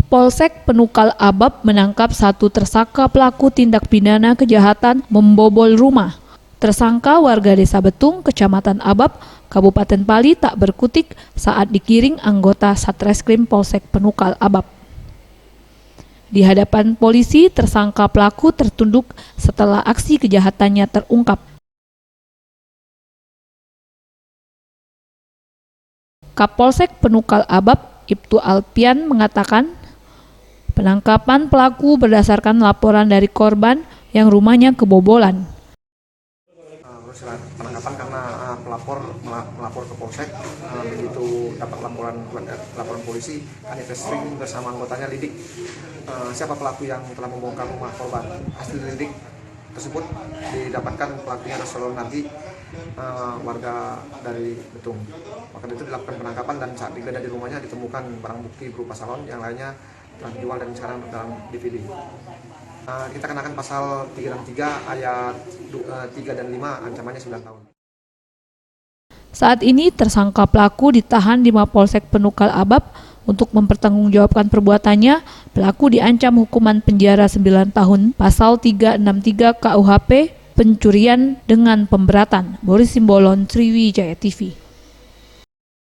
Polsek Penukal Abab menangkap satu tersangka pelaku tindak pidana kejahatan membobol rumah. Tersangka warga Desa Betung, Kecamatan Abab, Kabupaten Pali tak berkutik saat digiring anggota Satreskrim Polsek Penukal Abab. Di hadapan polisi, tersangka pelaku tertunduk setelah aksi kejahatannya terungkap. Kapolsek Penukal Abab, Ibtu Alpian mengatakan, penangkapan pelaku berdasarkan laporan dari korban yang rumahnya kebobolan. Penangkapan karena pelapor melapor ke polsek, begitu dapat laporan polisi, Satreskrim bersama anggotanya lidik siapa pelaku yang telah membongkar rumah korban. Hasil lidik tersebut didapatkan pelakunya Rasulullah Nabi, warga dari Betung. Maka itu dilakukan penangkapan dan saat digeledah di rumahnya ditemukan barang bukti berupa salon, yang lainnya telah dijual dan sekarang dalam DVD. Kita kenakan pasal 363 ayat 3 dan 5, ancamannya 9 tahun. Saat ini tersangka pelaku ditahan di Mapolsek Penukal Abab untuk mempertanggungjawabkan perbuatannya. Pelaku diancam hukuman penjara 9 tahun pasal 363 KUHP pencurian dengan pemberatan. Boris Simbolon, Sriwijaya TV.